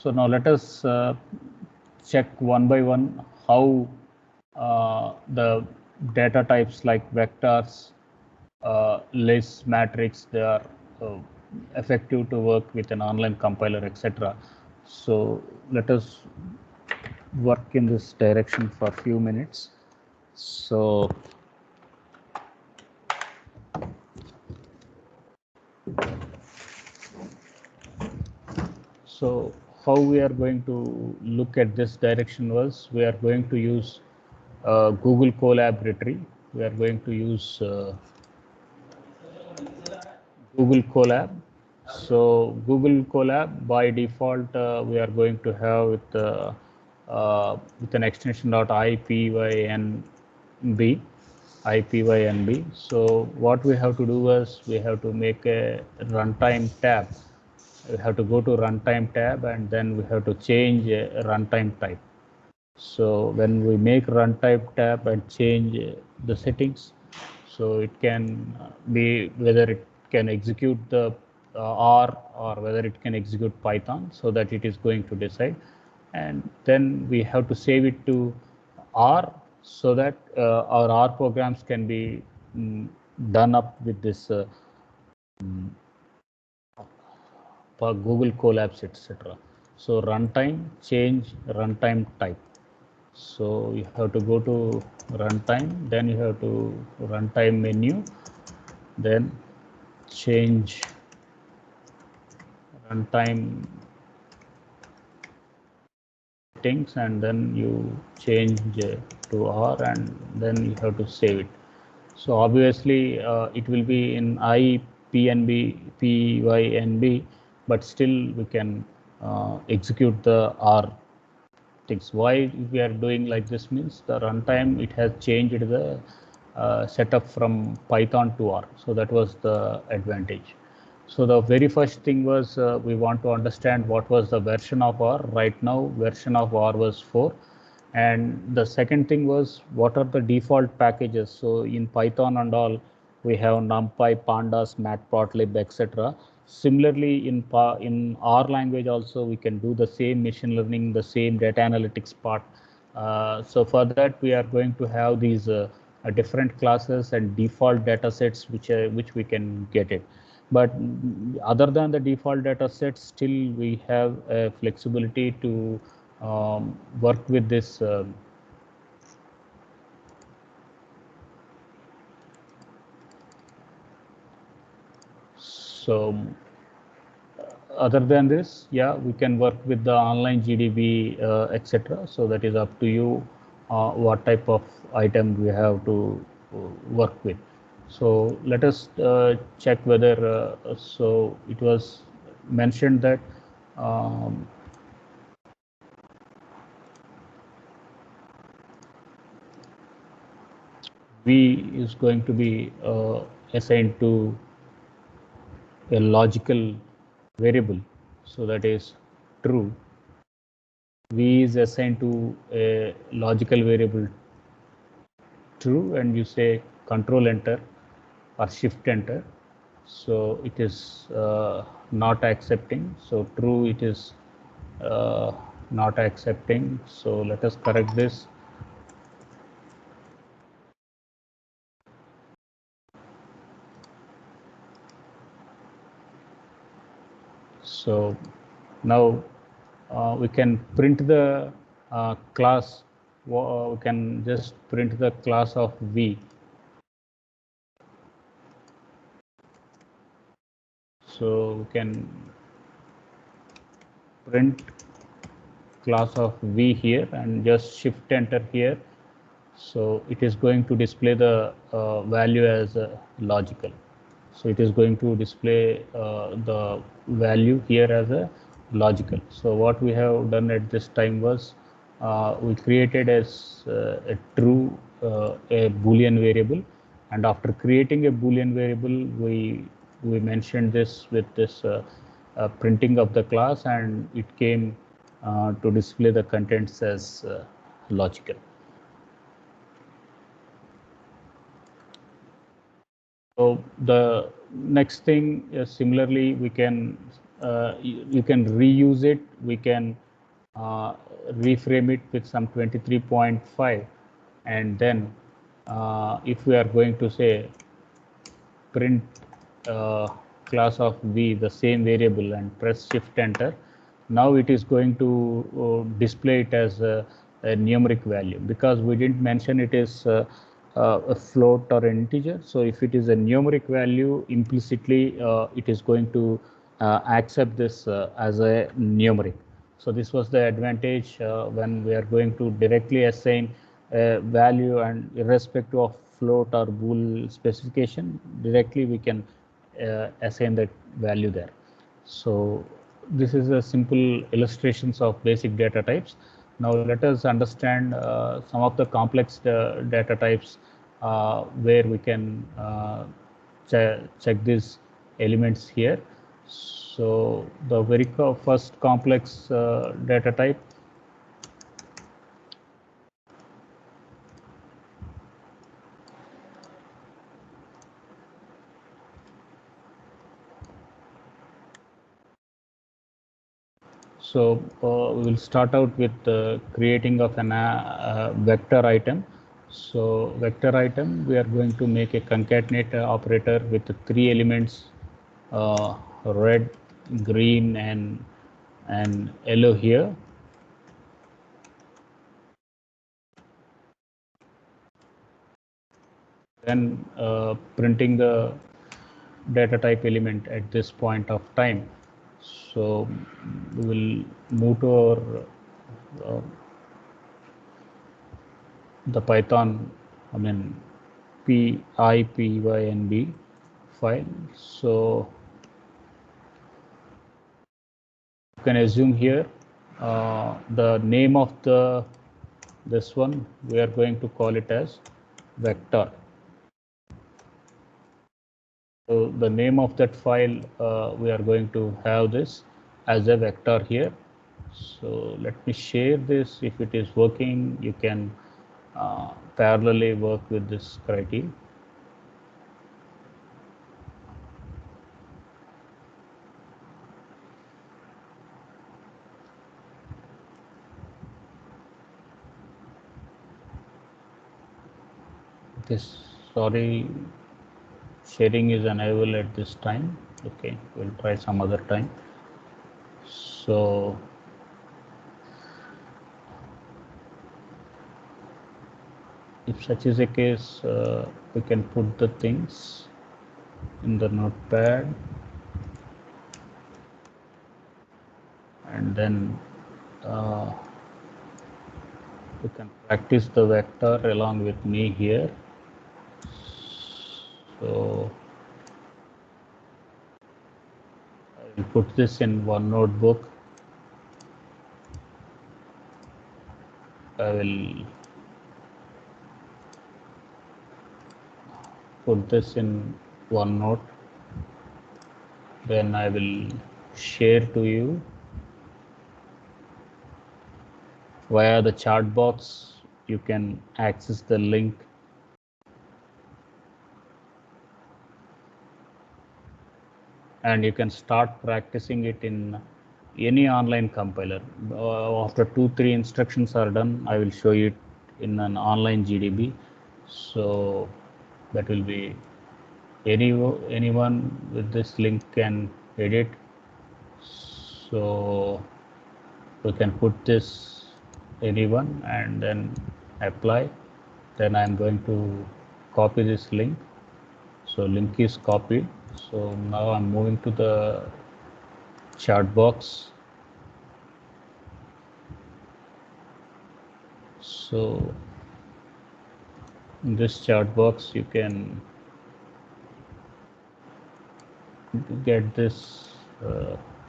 So now let us check one by one how the data types like vectors, lists, matrix, they are effective to work with an online compiler, etc. So let us work in this direction for a few minutes. So how we are going to look at this direction was, we are going to use Google Colaboratory. We are going to use Google Colab. So Google Colab by default we are going to have with an extension .ipynb. So what we have to do is, we have to make a runtime tab. We have to go to runtime tab, and then we have to change runtime type. So when we make runtime tab and change the settings, so it can be whether it can execute the R or whether it can execute Python, so that it is going to decide. And then we have to save it to R, so that our R programs can be done up with this Google Colabs, etc. So runtime, change runtime type. So you have to go to runtime, then you have to runtime menu, then change runtime settings, and then you change to R, and then you have to save it. So obviously it will be in IPNB, but still we can execute the R things. Why we are doing like this means, the runtime, it has changed the setup from Python to R. So that was the advantage. So the very first thing was we want to understand what was the version of R. Right now version of R was 4. And the second thing was, what are the default packages? So in Python and all, we have NumPy, Pandas, Matplotlib, etc. Similarly, in R language also, we can do the same machine learning, the same data analytics part. So for that, we are going to have these different classes and default data sets which we can get it. But other than the default data sets, still we have a flexibility to work with this so other than this, yeah, we can work with the online GDB, etc. So that is up to you what type of item we have to work with. So let us check whether so it was mentioned that V is going to be assigned to a logical variable, so that is true. V is assigned to a logical variable true, and you say control enter or shift enter. So it is not accepting. So true, it is not accepting. So let us correct this. So now we can print the class. We can just print the class of V. So we can print class of V here and just shift enter here. So it is going to display the value as logical. So it is going to display the value here as a logical. So what we have done at this time was we created as a true a Boolean variable, and after creating a Boolean variable, we mentioned this with this printing of the class, and it came to display the contents as logical. So the next thing is, similarly we can you can reuse it. We can reframe it with some 23.5, and then if we are going to say print class of v, the same variable, and press shift enter, now it is going to display it as a numeric value, because we didn't mention it is a float or an integer. So if it is a numeric value, implicitly it is going to accept this as a numeric. So this was the advantage when we are going to directly assign a value, and irrespective of float or bool specification, directly we can assign that value there. So this is a simple illustrations of basic data types. Now let us understand some of the complex data types where we can check these elements here. So the very first complex data type, so we'll start out with creating of an vector item. So vector item, we are going to make a concatenate operator with 3 elements, red, green, and yellow here. Then printing the data type element at this point of time. So we will move to our the Python, PyNB file. So you can assume here the name of this one, we are going to call it as vector. So the name of that file, we are going to have this as a vector here. So let me share this. If it is working, you can parallelly work with this criteria. Sorry, sharing is unable at this time. Okay, we'll try some other time. So if such is a case, we can put the things in the notepad, and then we can practice the vector along with me here. So I will put this in one notebook. I will put this in OneNote. Then I will share to you via the chat box. You can access the link. And you can start practicing it in any online compiler. After 2-3 instructions are done, I will show you it in an online GDB. So that will be anyone with this link can edit. So we can put this anyone and then apply. Then I'm going to copy this link. So link is copied. So now I'm moving to the chat box. So in this chat box, you can get this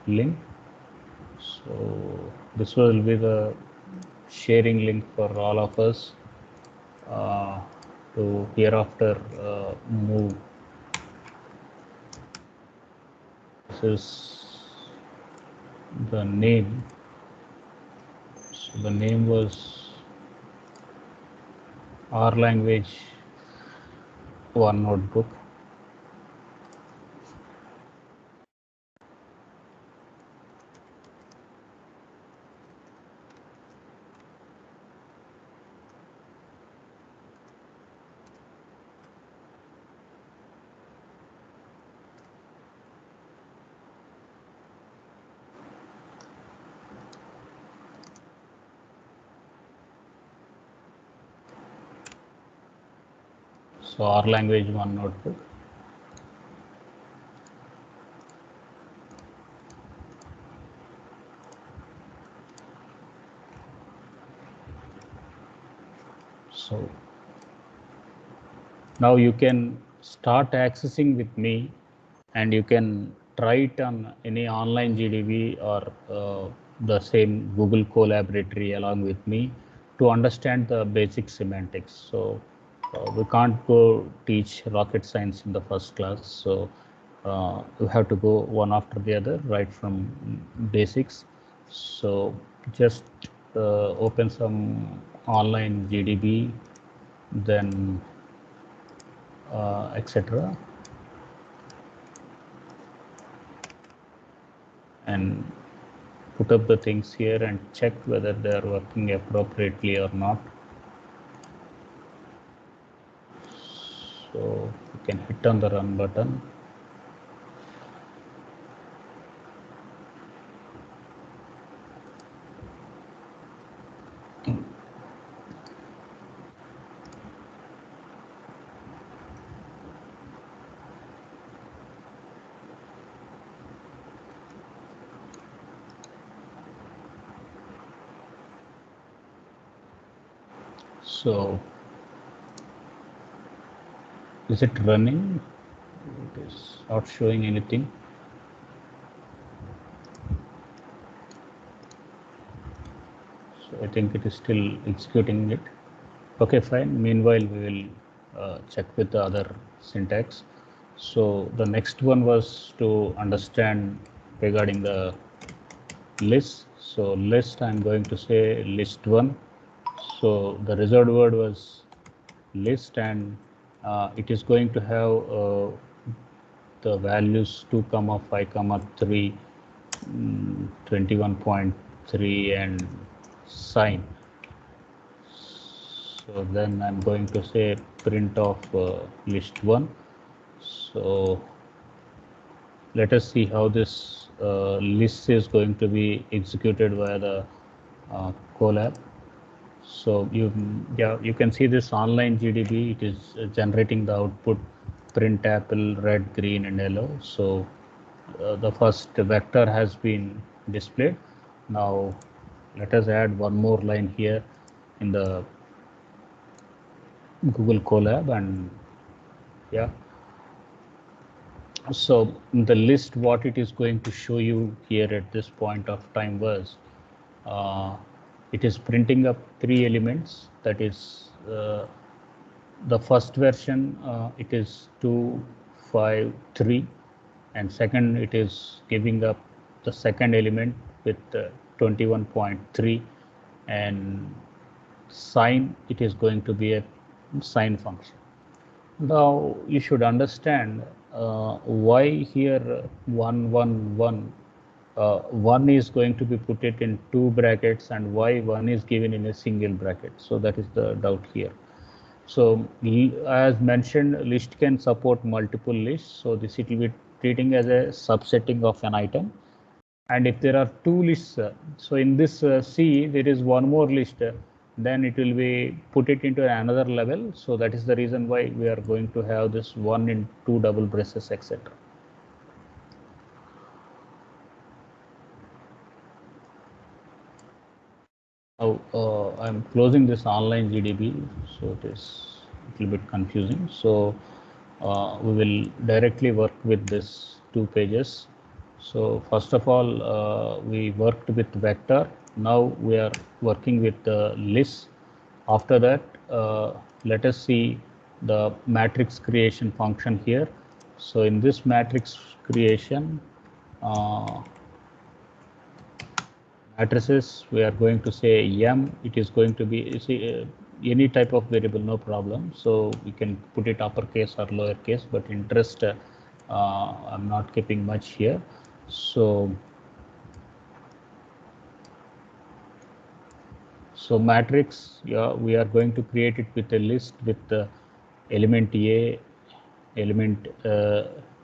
link. So this will be the sharing link for all of us to hereafter move. This is the name. So the name was R language one notebook. So R language 1 notebook. So now you can start accessing with me, and you can try it on any online GDB or the same Google Collaboratory along with me to understand the basic semantics. So we can't go teach rocket science in the first class. So you have to go one after the other right from basics. So just open some online GDB, then etc. and put up the things here and check whether they are working appropriately or not. So you can hit on the run button. So is it running? It is not showing anything. So I think it is still executing it. Okay, fine. Meanwhile, we will check with the other syntax. So the next one was to understand regarding the list. So list, I'm going to say list one. So the reserved word was list, and it is going to have the values 2 comma 5 comma 3, 21.3 and sign. So then I'm going to say print of list 1. So let us see how this list is going to be executed via the Colab. So you can see this online GDB. It is generating the output print apple, red, green, and yellow. So the first vector has been displayed. Now let us add one more line here in the Google Colab, and yeah. So the list, what it is going to show you here at this point of time was uh, it is printing up 3 elements. That is the first version, it is 253, and second it is giving up the second element with 21.3, and sign, it is going to be a sign function. Now you should understand why here 111 1 is going to be put it in 2 brackets and why 1 is given in a single bracket. So that is the doubt here. So as mentioned, list can support multiple lists. So this it will be treating as a subsetting of an item. And if there are 2 lists, so in this C, there is one more list, then it will be put it into another level. So that is the reason why we are going to have this 1 in 2 double braces, etc. Now I'm closing this online GDB, so it is a little bit confusing. So we will directly work with this 2 pages. So first of all, we worked with vector. Now we are working with the list. After that, let us see the matrix creation function here. So in this matrix creation, matrices, we are going to say m. It is going to be any type of variable, no problem. So we can put it uppercase or lowercase, but interest I'm not keeping much here. So matrix, yeah, we are going to create it with a list with the element A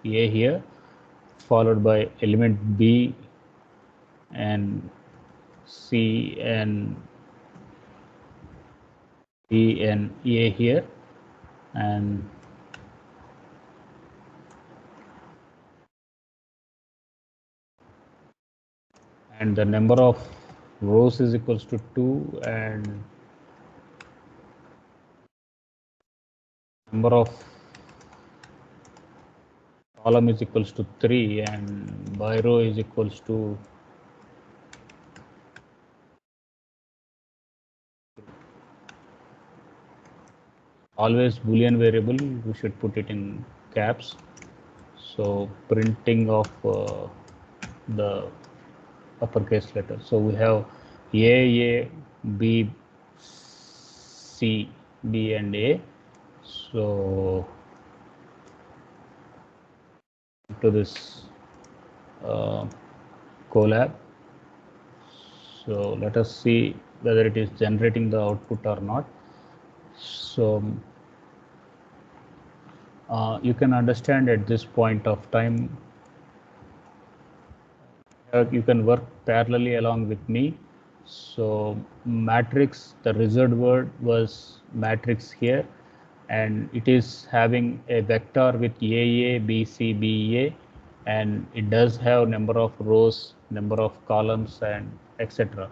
here, followed by element B and C and D and A here, and and the number of rows is equals to 2 and number of column is equals to 3 and by row is equals to always boolean variable, we should put it in caps. So printing of the uppercase letter. So we have A, B, C, B and A. So to this Colab. So let us see whether it is generating the output or not. So you can understand at this point of time, you can work parallelly along with me. So matrix, the result word was matrix here, and it is having a vector with AA, BC, BA, and it does have number of rows, number of columns, and etc.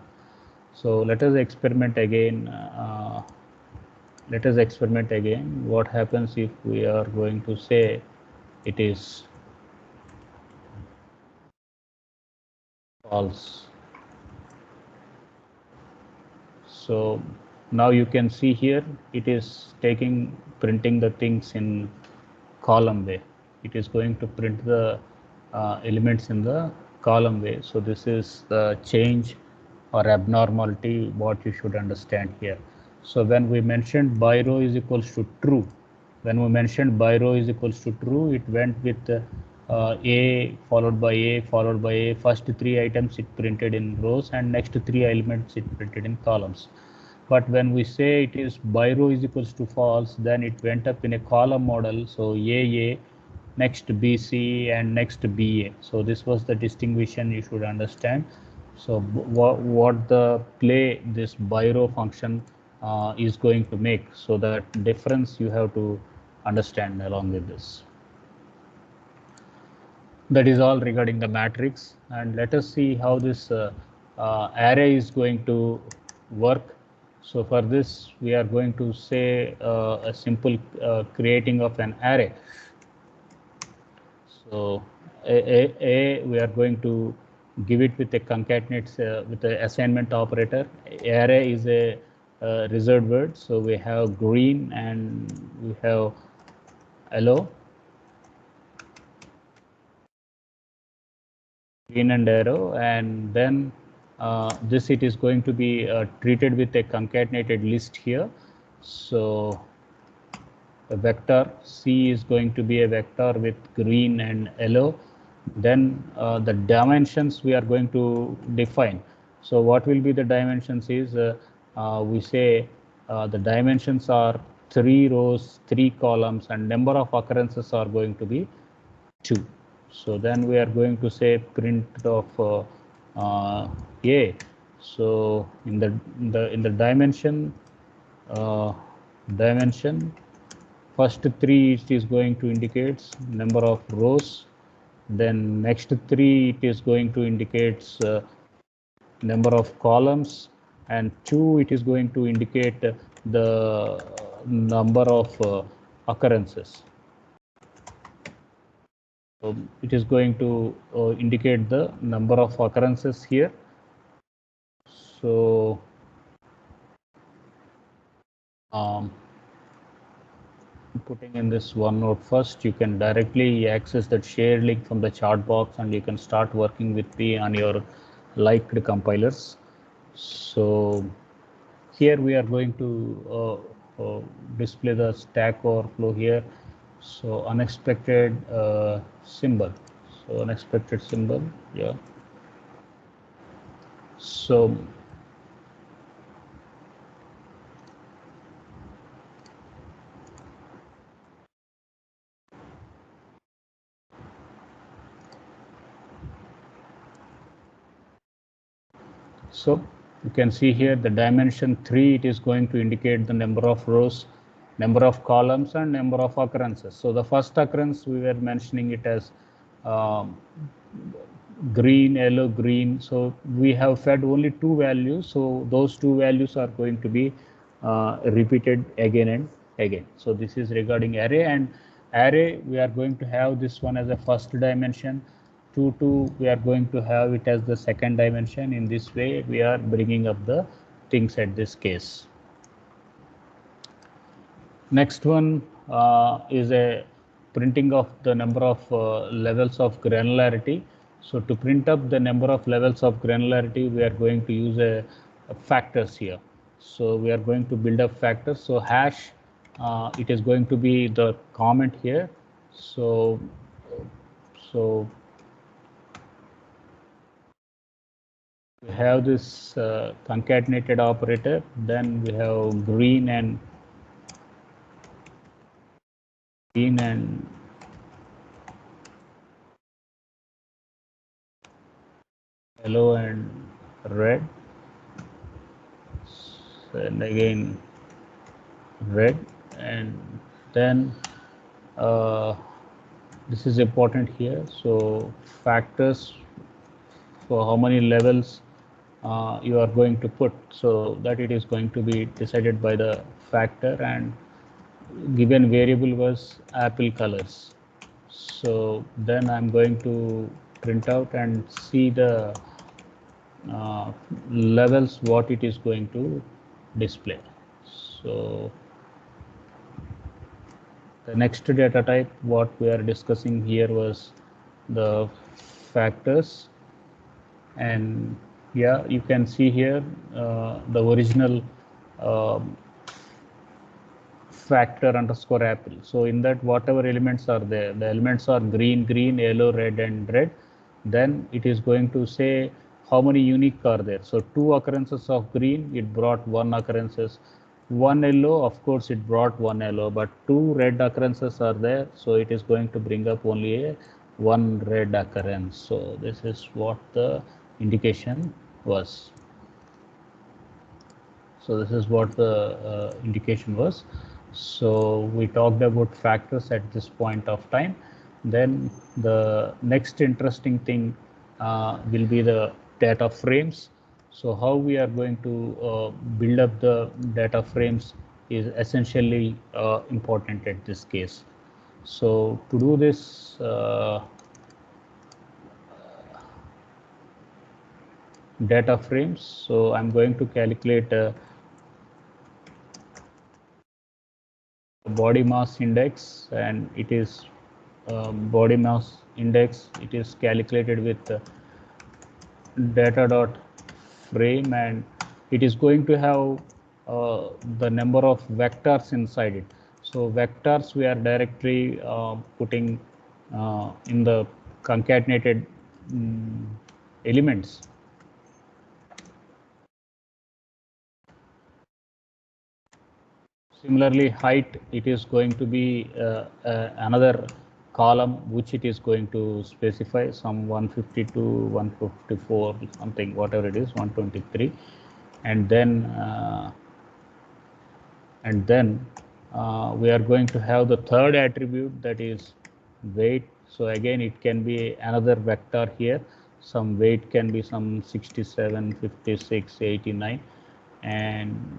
So let us experiment again. What happens if we are going to say it is false. So now you can see here it is printing the things in column way. It is going to print the elements in the column way. So this is the change or abnormality what you should understand here. So when we mentioned by row is equals to true, it went with A followed by A followed by A. First three items it printed in rows and next three elements it printed in columns. But when we say it is by row is equals to false, then it went up in a column model. So AA, next BC and next BA. So this was the distinction you should understand. So what the play this by row function is going to make. So that difference you have to understand along with this. That is all regarding the matrix, and let us see how this array is going to work. So for this we are going to say a simple creating of an array. So we are going to give it with a concatenate with the assignment operator. Array is a reserved word, so we have green and we have yellow, green and arrow, and then this it is going to be treated with a concatenated list here. So a vector C is going to be a vector with green and yellow. Then the dimensions we are going to define. So what will be the dimensions is we say the dimensions are 3 rows, 3 columns, and number of occurrences are going to be 2. So then we are going to say print of A. So in the dimension first 3 it is going to indicate number of rows, then next 3 it is going to indicate number of columns, and 2 it is going to indicate the number of occurrences. So it is going to indicate the number of occurrences here. So putting in this OneNote first, you can directly access that shared link from the chart box and you can start working with me on your liked compilers. So here we are going to display the Stack Overflow here. So unexpected symbol. So unexpected symbol, yeah. So you can see here the dimension 3, it is going to indicate the number of rows, number of columns, and number of occurrences. So the first occurrence we were mentioning it as green, yellow, green. So we have fed only two values. So those two values are going to be repeated again and again. So this is regarding array, and array we are going to have this one as a first dimension. 2, 2 we are going to have it as the second dimension. In this way we are bringing up the things at this case. Next one is a printing of the number of levels of granularity. So to print up the number of levels of granularity, we are going to use a factors here. So we are going to build up factors. So hash, it is going to be the comment here. So we have this concatenated operator. Then we have green and yellow and red, and again red, and then this is important here. So factors for how many levels you are going to put, so that it is going to be decided by the factor, and given variable was apple colors. So then I'm going to print out and see the levels what it is going to display. So the next data type what we are discussing here was the factors, and yeah, you can see here the original factor underscore apple. So in that, whatever elements are there, the elements are green, yellow, red, and red. Then it is going to say how many unique are there. So 2 occurrences of green, it brought 1 occurrences. 1 yellow, of course it brought 1 yellow, but 2 red occurrences are there, so it is going to bring up only a 1 red occurrence. So this is what the indication was. So this is what the indication was. So we talked about factors at this point of time. Then the next interesting thing will be the data frames. So how we are going to build up the data frames is essentially important at this case. So to do this, data frames, so I'm going to calculate body mass index, and it is body mass index, it is calculated with data dot frame, and it is going to have the number of vectors inside it. So vectors we are directly putting in the concatenated elements. Similarly, height, it is going to be another column which it is going to specify some 152, 154, something, whatever it is, 123, and then we are going to have the third attribute, that is weight. So again, it can be another vector here. Some weight can be some 67, 56, 89, and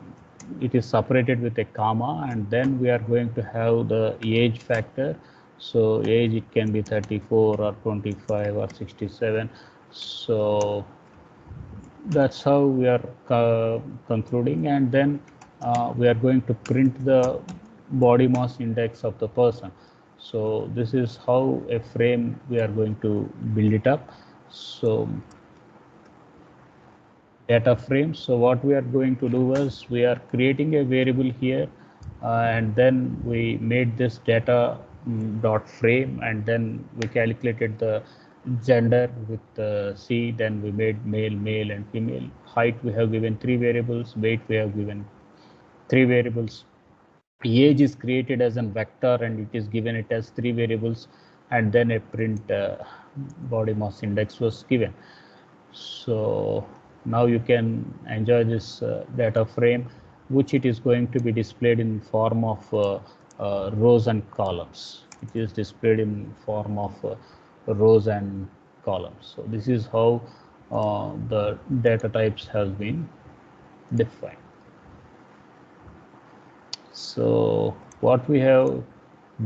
it is separated with a comma, and then we are going to have the age factor. So age, it can be 34 or 25 or 67. So that's how we are concluding, and then we are going to print the body mass index of the person. So this is how a frame we are going to build it up. So data frame. So what we are going to do is we are creating a variable here, and then we made this data dot frame, and then we calculated the gender with C, then we made male and female. Height we have given 3 variables, weight we have given 3 variables. Age is created as a vector, and it is given it as 3 variables, and then a print body mass index was given. So now you can enjoy this data frame, which it is going to be displayed in form of rows and columns. It is displayed in form of rows and columns. So this is how the data types has been defined. So what we have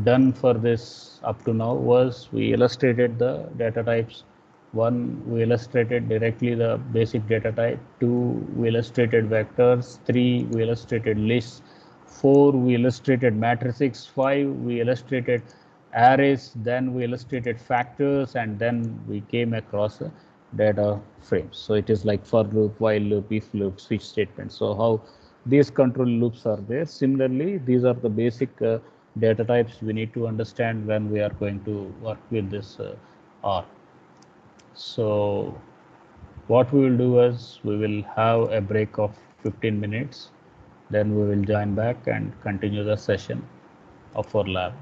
done for this up to now was we illustrated the data types. One, we illustrated directly the basic data type. Two, we illustrated vectors. Three, we illustrated lists. Four, we illustrated matrices. Five, we illustrated arrays. Then we illustrated factors, and then we came across data frames. So it is like for loop, while loop, if loop, switch statement. So how these control loops are there. Similarly, these are the basic data types we need to understand when we are going to work with this R. So what we will do is we will have a break of 15 minutes. Then we will join back and continue the session of our lab.